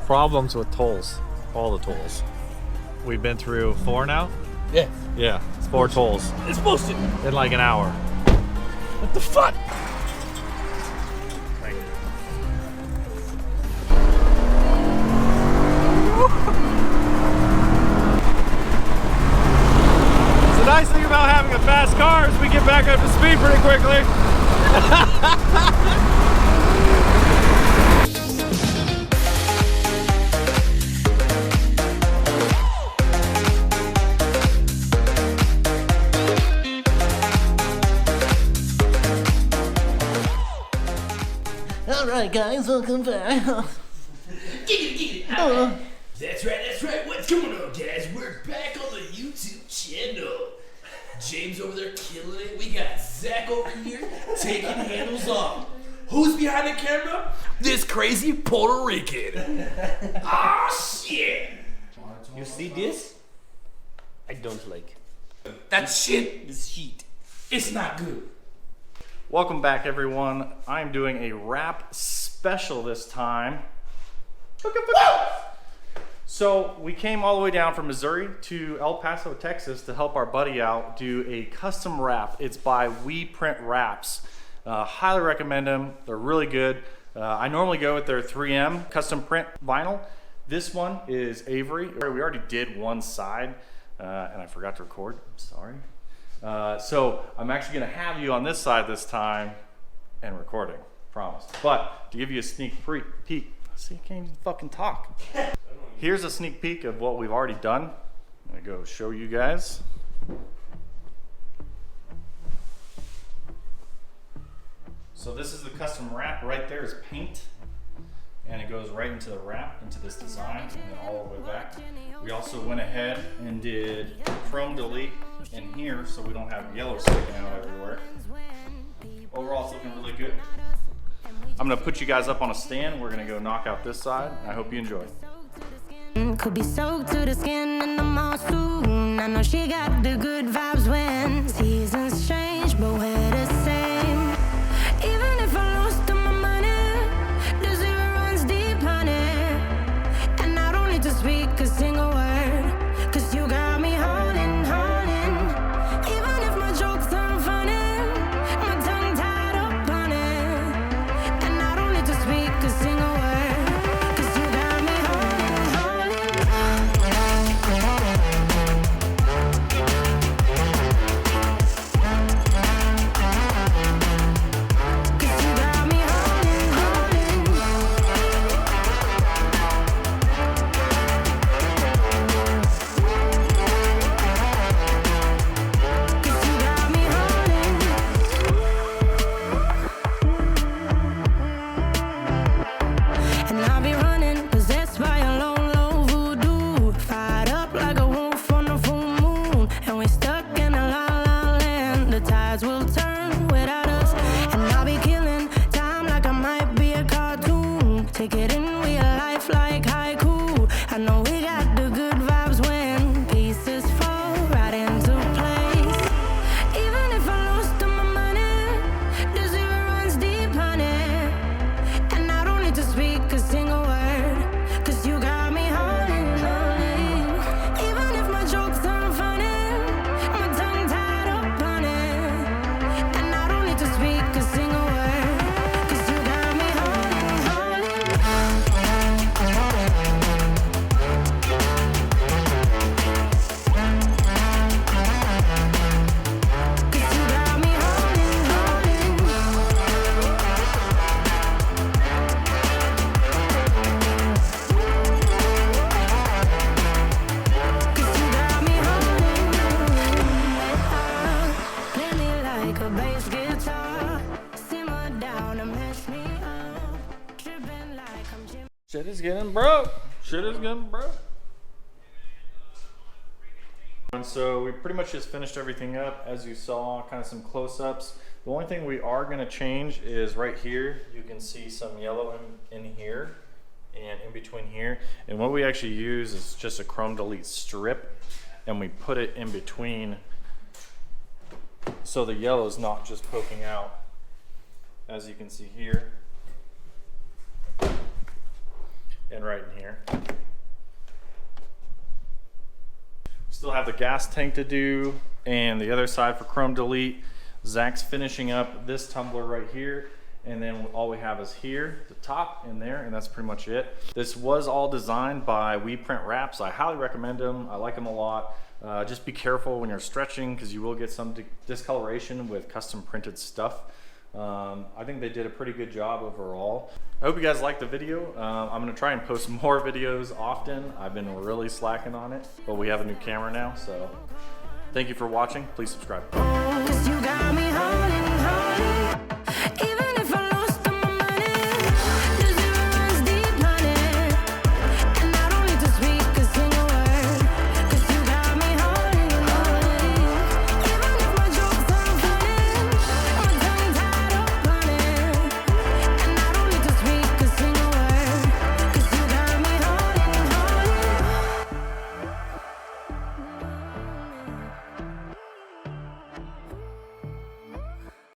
Problems with tolls. All the tolls. We've been through 4 now? Yeah. Yeah, it's 4 tolls. It's bullshit. In like an hour. What the fuck? Thank you. The nice thing about having a fast car is we get back up to speed pretty quickly. Alright guys, welcome back. Giggity. That's right. What's going on, guys? We're back on the YouTube channel. James over there killing it. We got Zach over here taking handles off. Who's behind the camera? This crazy Puerto Rican. Shit. You see this? I don't like. That shit, This sheet. it's not good. Welcome back, everyone. I'm doing a wrap special this time. So we came all the way down from Missouri to El Paso, Texas to help our buddy out do a custom wrap. It's by weprintwraps. Highly recommend them. They're really good. I normally go with their 3M custom print vinyl. This one is Avery. We already did one side and I forgot to record. I'm sorry. So I'm actually gonna have you on this side this time and recording, promise. But to give you a sneak peek, see, I can't even fucking talk. Here's a sneak peek of what we've already done. I'm gonna go show you guys. So this is the custom wrap. Right there is paint, and it goes right into the wrap, into this design, and then all the way back. We also went ahead and did chrome delete in here so we don't have yellow sticking out everywhere. Overall, it's looking really good. I'm gonna put you guys up on a stand. We're gonna go knock out this side. I hope you enjoy. Could be soaked to the skin and I'm all soon. I know she got the good vibes when seasons change, but we're the same. Even if I lost all my money, the zero runs deep, honey. And I don't need to speak a single word, cause you got me holding. Even if my jokes aren't funny, my tongue tied up on it. And I don't need to speak a single word, cause you got me and I'll be running, possessed by a low voodoo. Fired up like a wolf on a full moon. And we're stuck in a la-la land. The tides will turn without us. And I'll be killing time like I might be a cartoon. Take it in real life like haiku. I know we got the good vibes when pieces fall right into place. Even if I lost all my money, the zero runs deep, honey. And I don't need to speak a single word, cause you got me holding. Even if my jokes aren't funny, my tongue tied up on it. And I don't need to speak a single word, cause you got me holding. Cause you got me holding. Cause you got me holding. Play me like a bass guitar. Simmer down and mess me up. Tripping like I'm Jim. Shit is getting broke. And so we pretty much just finished everything up, as you saw, kind of some close-ups. The only thing we are going to change is right here. You can see some yellow in here and in between here. And what we actually use is just a chrome delete strip, and we put it in between so the yellow is not just poking out, as you can see here. and right in here. Still have the gas tank to do, and the other side for chrome delete. Zach's finishing up this tumbler right here, and then all we have is here, the top and there, and that's pretty much it. This was all designed by weprintwraps. I highly recommend them. I like them a lot. Just be careful when you're stretching because you will get some discoloration with custom printed stuff. I think they did a pretty good job overall. I hope you guys liked the video. I'm gonna try and post more videos often. I've been really slacking on it, but we have a new camera now, so thank you for watching. Please subscribe. 'Cause you got me holding